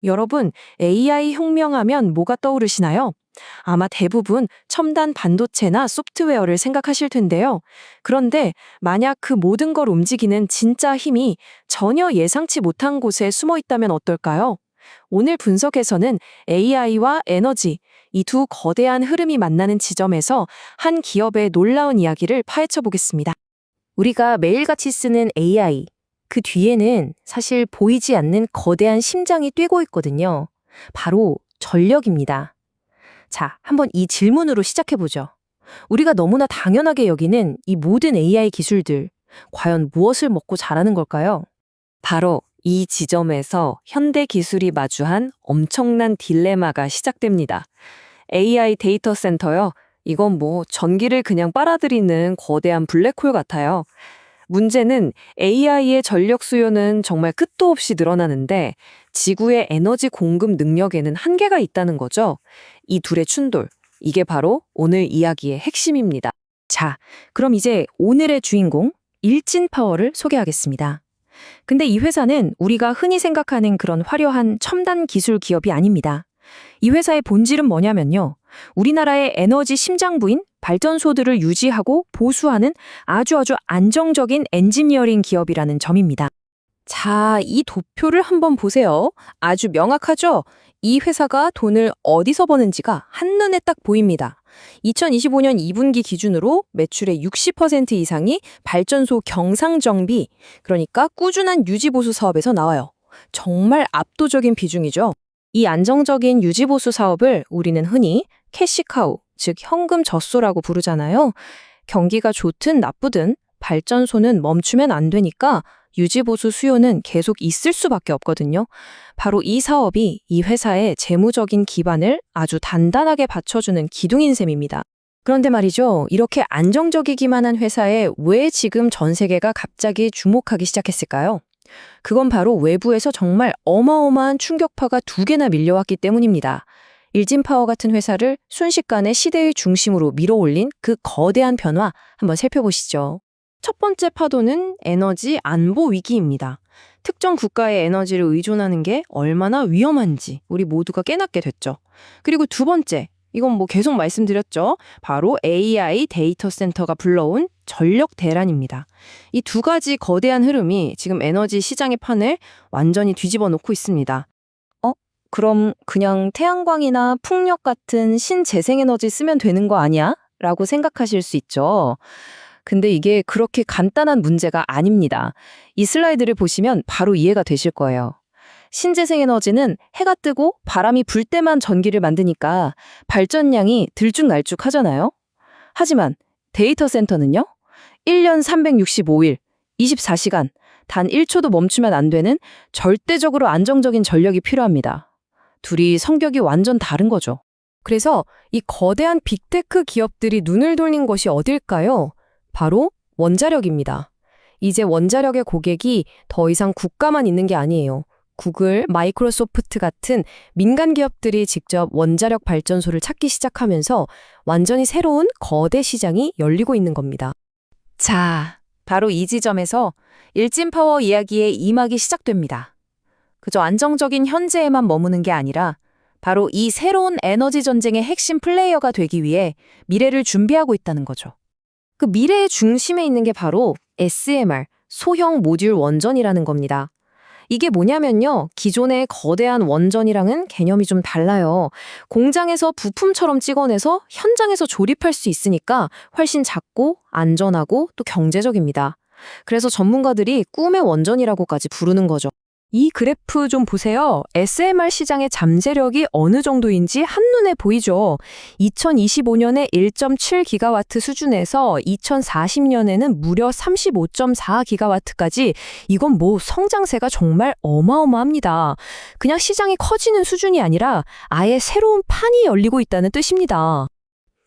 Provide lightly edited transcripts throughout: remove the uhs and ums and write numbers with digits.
여러분, AI 혁명하면 뭐가 떠오르시나요? 아마 대부분 첨단 반도체나 소프트웨어를 생각하실 텐데요. 그런데 만약 그 모든 걸 움직이는 진짜 힘이 전혀 예상치 못한 곳에 숨어 있다면 어떨까요? 오늘 분석에서는 AI와 에너지, 이 두 거대한 흐름이 만나는 지점에서 한 기업의 놀라운 이야기를 파헤쳐 보겠습니다. 우리가 매일같이 쓰는 AI, 그 뒤에는 사실 보이지 않는 거대한 심장이 뛰고 있거든요. 바로 전력입니다. 자, 한번 이 질문으로 시작해보죠. 우리가 너무나 당연하게 여기는 이 모든 AI 기술들, 과연 무엇을 먹고 자라는 걸까요? 바로 이 지점에서 현대 기술이 마주한 엄청난 딜레마가 시작됩니다. AI 데이터 센터요. 이건 뭐 전기를 그냥 빨아들이는 거대한 블랙홀 같아요. 문제는 AI의 전력 수요는 정말 끝도 없이 늘어나는데 지구의 에너지 공급 능력에는 한계가 있다는 거죠. 이 둘의 충돌, 이게 바로 오늘 이야기의 핵심입니다. 자, 그럼 이제 오늘의 주인공, 일진파워를 소개하겠습니다. 근데 이 회사는 우리가 흔히 생각하는 그런 화려한 첨단 기술 기업이 아닙니다. 이 회사의 본질은 뭐냐면요. 우리나라의 에너지 심장부인 발전소들을 유지하고 보수하는 아주 안정적인 엔지니어링 기업이라는 점입니다. 자, 이 도표를 한번 보세요. 아주 명확하죠? 이 회사가 돈을 어디서 버는지가 한눈에 딱 보입니다. 2025년 2분기 기준으로 매출의 60% 이상이 발전소 경상정비, 그러니까 꾸준한 유지보수 사업에서 나와요. 정말 압도적인 비중이죠. 이 안정적인 유지보수 사업을 우리는 흔히 캐시카우, 즉 현금 젖소라고 부르잖아요. 경기가 좋든 나쁘든 발전소는 멈추면 안 되니까 유지보수 수요는 계속 있을 수밖에 없거든요. 바로 이 사업이 이 회사의 재무적인 기반을 아주 단단하게 받쳐주는 기둥인 셈입니다. 그런데 말이죠. 이렇게 안정적이기만 한 회사에 왜 지금 전 세계가 갑자기 주목하기 시작했을까요? 그건 바로 외부에서 정말 어마어마한 충격파가 두 개나 밀려왔기 때문입니다. 일진파워 같은 회사를 순식간에 시대의 중심으로 밀어올린 그 거대한 변화 한번 살펴보시죠. 첫 번째 파도는 에너지 안보 위기입니다. 특정 국가의 에너지를 의존하는 게 얼마나 위험한지 우리 모두가 깨닫게 됐죠. 그리고 두 번째, 이건 뭐 계속 말씀드렸죠. 바로 AI 데이터 센터가 불러온 전력 대란입니다. 이 두 가지 거대한 흐름이 지금 에너지 시장의 판을 완전히 뒤집어 놓고 있습니다. 그럼 그냥 태양광이나 풍력 같은 신재생에너지 쓰면 되는 거 아니야? 라고 생각하실 수 있죠. 근데 이게 그렇게 간단한 문제가 아닙니다. 이 슬라이드를 보시면 바로 이해가 되실 거예요. 신재생에너지는 해가 뜨고 바람이 불 때만 전기를 만드니까 발전량이 들쭉날쭉하잖아요. 하지만 데이터 센터는요? 1년 365일, 24시간, 단 1초도 멈추면 안 되는 절대적으로 안정적인 전력이 필요합니다. 둘이 성격이 완전 다른 거죠. 그래서 이 거대한 빅테크 기업들이 눈을 돌린 것이 어딜까요? 바로 원자력입니다. 이제 원자력의 고객이 더 이상 국가만 있는 게 아니에요. 구글, 마이크로소프트 같은 민간 기업들이 직접 원자력 발전소를 찾기 시작하면서 완전히 새로운 거대 시장이 열리고 있는 겁니다. 자, 바로 이 지점에서 일진파워 이야기의 이막이 시작됩니다. 그저 안정적인 현재에만 머무는 게 아니라 바로 이 새로운 에너지 전쟁의 핵심 플레이어가 되기 위해 미래를 준비하고 있다는 거죠. 그 미래의 중심에 있는 게 바로 SMR, 소형 모듈 원전이라는 겁니다. 이게 뭐냐면요. 기존의 거대한 원전이랑은 개념이 좀 달라요. 공장에서 부품처럼 찍어내서 현장에서 조립할 수 있으니까 훨씬 작고 안전하고 또 경제적입니다. 그래서 전문가들이 꿈의 원전이라고까지 부르는 거죠. 이 그래프 좀 보세요. SMR 시장의 잠재력이 어느 정도인지 한눈에 보이죠. 2025년에 1.7기가와트 수준에서 2040년에는 무려 35.4기가와트까지 이건 뭐 성장세가 정말 어마어마합니다. 그냥 시장이 커지는 수준이 아니라 아예 새로운 판이 열리고 있다는 뜻입니다.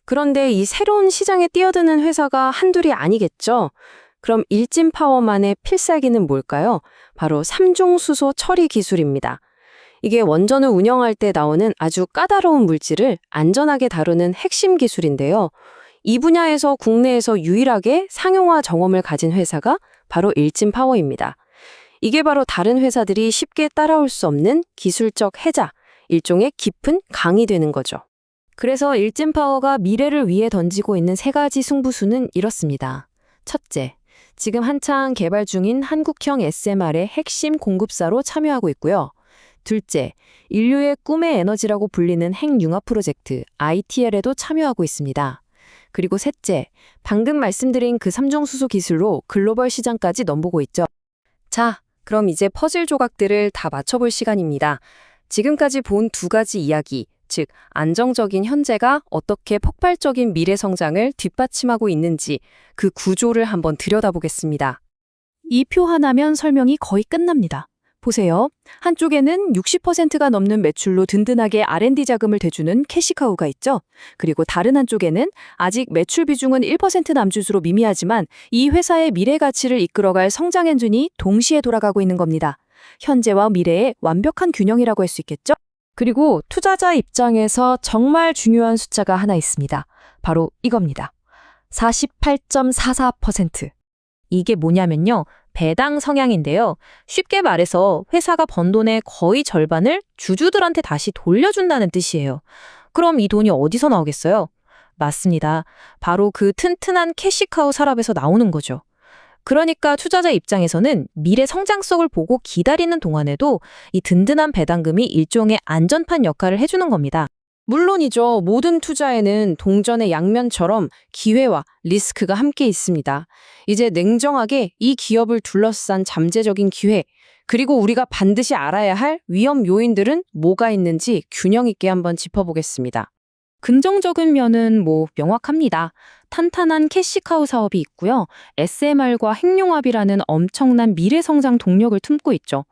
그런데 이 새로운 시장에 뛰어드는 회사가 한둘이 아니겠죠. 그럼 일진파워만의 필살기는 뭘까요? 바로 삼중수소 처리 기술입니다. 이게 원전을 운영할 때 나오는 아주 까다로운 물질을 안전하게 다루는 핵심 기술인데요. 이 분야에서 국내에서 유일하게 상용화 정엄을 가진 회사가 바로 일진파워입니다. 이게 바로 다른 회사들이 쉽게 따라올 수 없는 기술적 해자, 일종의 깊은 강이 되는 거죠. 그래서 일진파워가 미래를 위해 던지고 있는 세 가지 승부수는 이렇습니다. 첫째, 지금 한창 개발 중인 한국형 SMR의 핵심 공급사로 참여하고 있고요. 둘째, 인류의 꿈의 에너지라고 불리는 핵융합 프로젝트 ITL에도 참여하고 있습니다. 그리고 셋째, 방금 말씀드린 그 3종 수소 기술로 글로벌 시장까지 넘보고 있죠. 자, 그럼 이제 퍼즐 조각들을 다 맞춰볼 시간입니다. 지금까지 본 두 가지 이야기, 즉 안정적인 현재가 어떻게 폭발적인 미래 성장을 뒷받침하고 있는지 그 구조를 한번 들여다보겠습니다. 이 표 하나면 설명이 거의 끝납니다. 보세요. 한쪽에는 60%가 넘는 매출로 든든하게 R&D 자금을 대주는 캐시카우가 있죠. 그리고 다른 한쪽에는 아직 매출 비중은 1% 남짓으로 미미하지만 이 회사의 미래 가치를 이끌어갈 성장 엔진이 동시에 돌아가고 있는 겁니다. 현재와 미래의 완벽한 균형이라고 할 수 있겠죠? 그리고 투자자 입장에서 정말 중요한 숫자가 하나 있습니다. 바로 이겁니다. 48.44%. 이게 뭐냐면요. 배당 성향인데요. 쉽게 말해서 회사가 번 돈의 거의 절반을 주주들한테 다시 돌려준다는 뜻이에요. 그럼 이 돈이 어디서 나오겠어요? 맞습니다. 바로 그 튼튼한 캐시카우 산업에서 나오는 거죠. 그러니까 투자자 입장에서는 미래 성장성을 보고 기다리는 동안에도 이 든든한 배당금이 일종의 안전판 역할을 해주는 겁니다. 물론이죠. 모든 투자에는 동전의 양면처럼 기회와 리스크가 함께 있습니다. 이제 냉정하게 이 기업을 둘러싼 잠재적인 기회, 그리고 우리가 반드시 알아야 할 위험 요인들은 뭐가 있는지 균형 있게 한번 짚어보겠습니다. 긍정적인 면은 명확합니다. 탄탄한 캐시카우 사업이 있고요. SMR과 핵융합이라는 엄청난 미래 성장 동력을 품고 있죠.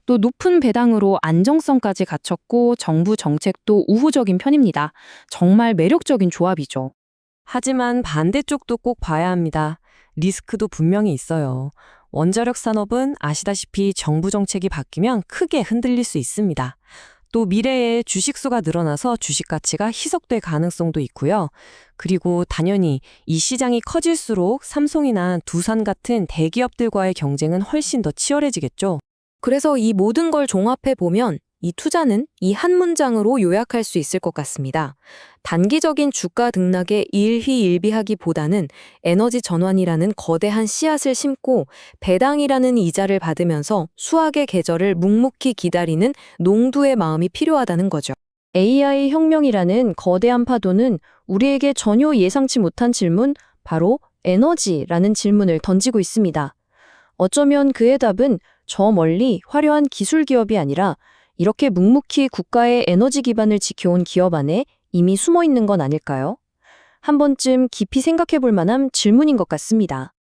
또 높은 배당으로 안정성까지 갖췄고 정부 정책도 우호적인 편입니다. 정말 매력적인 조합이죠. 하지만 반대쪽도 꼭 봐야 합니다. 리스크도 분명히 있어요. 원자력 산업은 아시다시피 정부 정책이 바뀌면 크게 흔들릴 수 있습니다. 또 미래에 주식수가 늘어나서 주식 가치가 희석될 가능성도 있고요. 그리고 당연히 이 시장이 커질수록 삼성이나 두산 같은 대기업들과의 경쟁은 훨씬 더 치열해지겠죠. 그래서 이 모든 걸 종합해 보면 이 투자는 이 한 문장으로 요약할 수 있을 것 같습니다. 단기적인 주가 등락에 일희일비하기보다는 에너지 전환이라는 거대한 씨앗을 심고 배당이라는 이자를 받으면서 수확의 계절을 묵묵히 기다리는 농부의 마음이 필요하다는 거죠. AI 혁명이라는 거대한 파도는 우리에게 전혀 예상치 못한 질문, 바로 에너지라는 질문을 던지고 있습니다. 어쩌면 그의 답은 저 멀리 화려한 기술 기업이 아니라 이렇게 묵묵히 국가의 에너지 기반을 지켜온 기업 안에 이미 숨어 있는 건 아닐까요? 한 번쯤 깊이 생각해 볼 만한 질문인 것 같습니다.